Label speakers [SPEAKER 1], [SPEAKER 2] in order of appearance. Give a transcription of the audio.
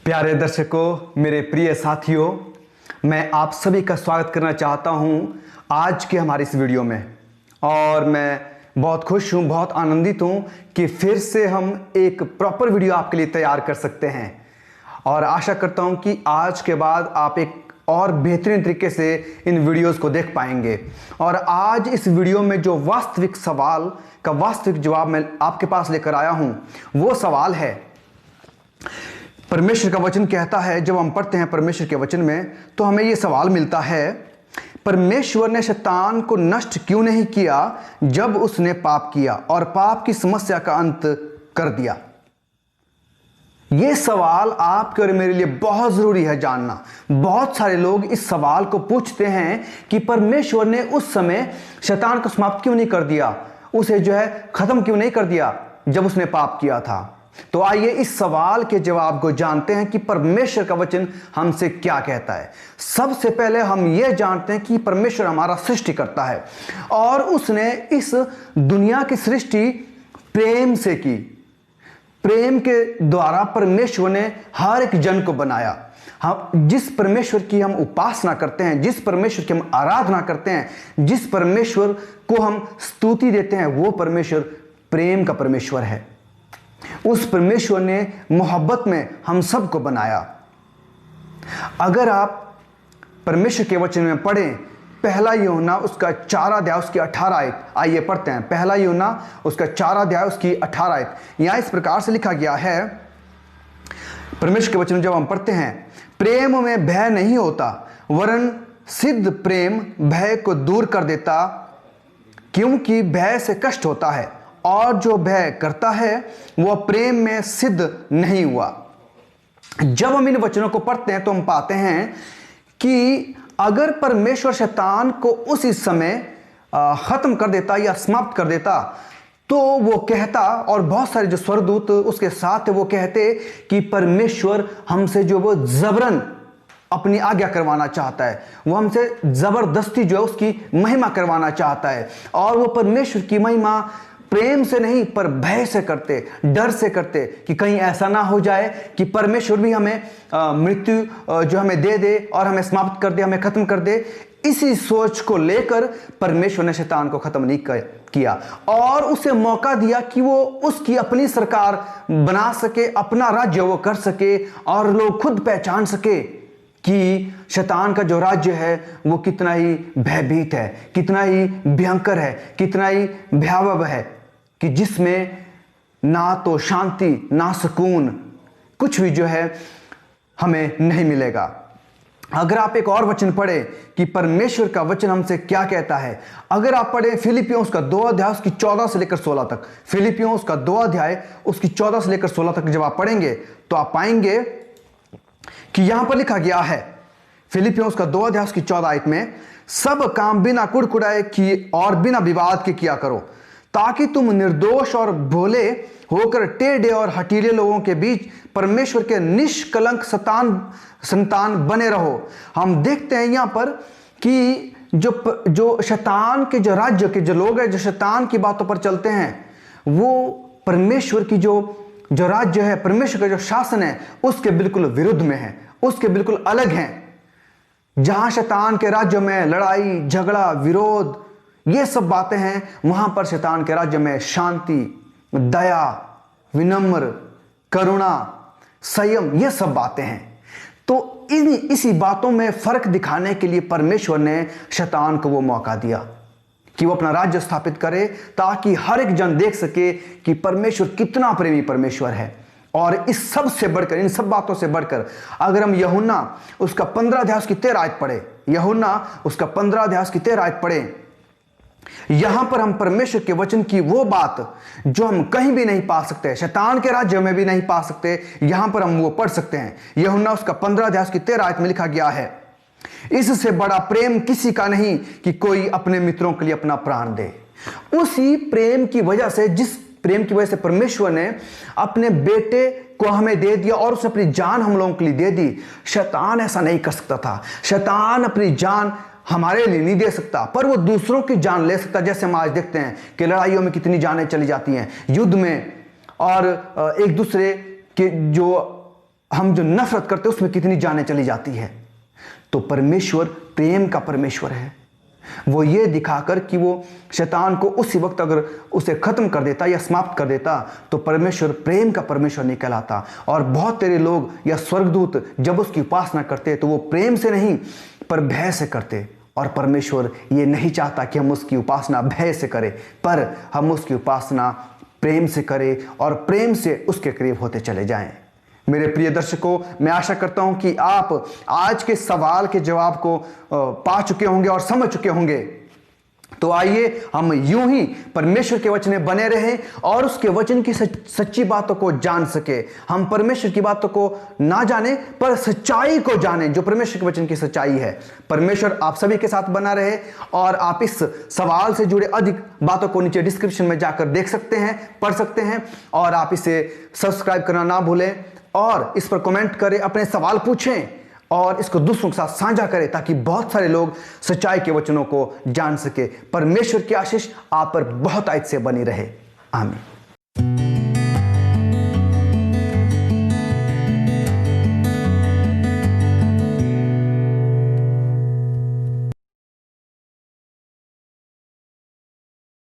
[SPEAKER 1] प्यारे दर्शकों, मेरे प्रिय साथियों, मैं आप सभी का स्वागत करना चाहता हूं आज के हमारी इस वीडियो में। और मैं बहुत खुश हूं, बहुत आनंदित हूं कि फिर से हम एक प्रॉपर वीडियो आपके लिए तैयार कर सकते हैं। और आशा करता हूं कि आज के बाद आप एक और बेहतरीन तरीके से इन वीडियोस को देख पाएंगे। और आज इस वीडियो में जो वास्तविक सवाल का वास्तविक जवाब मैं आपके पास लेकर आया हूं, वो सवाल है, परमेश्वर का वचन कहता है, जब हम पढ़ते हैं परमेश्वर के वचन में तो हमें यह सवाल मिलता है, परमेश्वर ने शैतान को नष्ट क्यों नहीं किया जब उसने पाप किया और पाप की समस्या का अंत कर दिया। यह सवाल आपके और मेरे लिए बहुत जरूरी है जानना। बहुत सारे लोग इस सवाल को पूछते हैं कि परमेश्वर ने उस समय शैतान को समाप्त क्यों नहीं कर दिया, उसे खत्म क्यों नहीं कर दिया जब उसने पाप किया था। तो आइए इस सवाल के जवाब को जानते हैं कि परमेश्वर का वचन हमसे क्या कहता है। सबसे पहले हम यह जानते हैं कि परमेश्वर हमारा सृष्टिकर्ता है और उसने इस दुनिया की सृष्टि प्रेम से की। प्रेम के द्वारा परमेश्वर ने हर एक जन को बनाया। हम जिस परमेश्वर की हम उपासना करते हैं, जिस परमेश्वर की हम आराधना करते हैं, जिस परमेश्वर को हम स्तुति देते हैं, वो परमेश्वर प्रेम का परमेश्वर है। उस परमेश्वर ने मोहब्बत में हम सबको बनाया। अगर आप परमेश्वर के वचन में पढ़ें, पहला यूहन्ना उसका 4 अध्याय उसकी 18 आयत, आइए पढ़ते हैं। पहला यूहन्ना उसका 4 अध्याय उसकी 18 आयत, यहां इस प्रकार से लिखा गया है। परमेश्वर के वचन जब हम पढ़ते हैं, प्रेम में भय नहीं होता, वरन सिद्ध प्रेम भय को दूर कर देता, क्योंकि भय से कष्ट होता है और जो भय करता है वह प्रेम में सिद्ध नहीं हुआ। जब हम इन वचनों को पढ़ते हैं तो हम पाते हैं कि अगर परमेश्वर शैतान को उसी समय खत्म कर देता या समाप्त कर देता तो वो कहता, और बहुत सारे जो स्वर्गदूत उसके साथ वो कहते कि परमेश्वर हमसे वो जबरन अपनी आज्ञा करवाना चाहता है, वो हमसे जबरदस्ती उसकी महिमा करवाना चाहता है। और वो परमेश्वर की महिमा प्रेम से नहीं पर भय से करते, डर से करते कि कहीं ऐसा ना हो जाए कि परमेश्वर भी हमें मृत्यु हमें दे दे और हमें समाप्त कर दे, हमें खत्म कर दे। इसी सोच को लेकर परमेश्वर ने शैतान को खत्म नहीं किया और उसे मौका दिया कि वो उसकी अपनी सरकार बना सके, अपना राज्य वो कर सके और लोग खुद पहचान सके कि शैतान का जो राज्य है वो कितना ही भयभीत है, कितना ही भयंकर है, कितना ही भयावह है, कि जिसमें ना तो शांति ना सुकून, कुछ भी हमें नहीं मिलेगा। अगर आप एक और वचन पढ़े कि परमेश्वर का वचन हमसे क्या कहता है, अगर आप पढ़े फिलिपियों उसका 2 अध्याय उसकी 14 से लेकर 16 तक, फिलिपियों उसका 2 अध्याय उसकी 14 से लेकर 16 तक जब आप पढ़ेंगे तो आप पाएंगे कि यहां पर लिखा गया है, फिलिपियों उसका 2 अध्याय उसकी 14 आयत में, सब काम बिना कुड़कुड़ाए की और बिना विवाद के किया करो, ताकि तुम निर्दोष और भोले होकर टेढ़े और हठीले लोगों के बीच परमेश्वर के निष्कलंक संतान बने रहो। हम देखते हैं यहां पर कि जो शैतान के जो राज्य के जो लोग हैं, जो शैतान की बातों पर चलते हैं, वो परमेश्वर की जो राज्य है, परमेश्वर का जो शासन है, उसके बिल्कुल विरुद्ध में है, उसके बिल्कुल अलग हैं। जहां शैतान के राज्य में लड़ाई झगड़ा विरोध ये सब बातें हैं, वहां पर शैतान के राज्य में शांति, दया, विनम्र, करुणा, संयम, ये सब बातें हैं। तो इसी बातों में फर्क दिखाने के लिए परमेश्वर ने शैतान को वो मौका दिया कि वो अपना राज्य स्थापित करे, ताकि हर एक जन देख सके कि परमेश्वर कितना प्रेमी परमेश्वर है। और इस सब से बढ़कर, इन सब बातों से बढ़कर, अगर हम यूहन्ना उसका 15 अध्याय उसकी 13 आयत पढ़े, यूहन्ना उसका 15 अध्याय उसकी 13 आयत पढ़े, यहां पर हम परमेश्वर के वचन की वो बात जो हम कहीं भी नहीं पा सकते, शैतान के राज्य में भी नहीं पा सकते, यहां पर हम वो पढ़ सकते हैं। यूहन्ना उसका 15 अध्याय उसकी 13 आयत में लिखा गया है, इससे बड़ा प्रेम किसी का नहीं कि कोई अपने मित्रों के लिए अपना प्राण दे। उसी प्रेम की वजह से, जिस प्रेम की वजह से परमेश्वर ने अपने बेटे को हमें दे दिया और उसने अपनी जान हम लोगों के लिए दे दी, शैतान ऐसा नहीं कर सकता था। शैतान अपनी जान हमारे लिए नहीं दे सकता, पर वो दूसरों की जान ले सकता। जैसे हम आज देखते हैं कि लड़ाइयों में कितनी जानें चली जाती हैं, युद्ध में, और एक दूसरे के जो हम जो नफरत करते हैं उसमें कितनी जानें चली जाती है। तो परमेश्वर प्रेम का परमेश्वर है। वो ये दिखाकर कि वो शैतान को उसी वक्त अगर उसे खत्म कर देता या समाप्त कर देता तो परमेश्वर प्रेम का परमेश्वर नहीं कहलाता। और बहुत तेरे लोग या स्वर्गदूत जब उसकी उपासना करते तो वो प्रेम से नहीं पर भय से करते। और परमेश्वर ये नहीं चाहता कि हम उसकी उपासना भय से करें, पर हम उसकी उपासना प्रेम से करें और प्रेम से उसके करीब होते चले जाएं। मेरे प्रिय दर्शकों, मैं आशा करता हूं कि आप आज के सवाल के जवाब को पा चुके होंगे और समझ चुके होंगे। तो आइए हम यूं ही परमेश्वर के वचन में बने रहें और उसके वचन की सच्ची बातों को जान सके। हम परमेश्वर की बातों को ना जाने पर सच्चाई को जानें, जो परमेश्वर के वचन की सच्चाई है। परमेश्वर आप सभी के साथ बना रहे और आप इस सवाल से जुड़े अधिक बातों को नीचे डिस्क्रिप्शन में जाकर देख सकते हैं, पढ़ सकते हैं। और आप इसे सब्सक्राइब करना ना भूलें और इस पर कमेंट करें, अपने सवाल पूछें और इसको दूसरों के साथ साझा करें ताकि बहुत सारे लोग सच्चाई के वचनों को जान सके। परमेश्वर की आशीष आप पर बहुत आयत से बनी रहे। आमीन।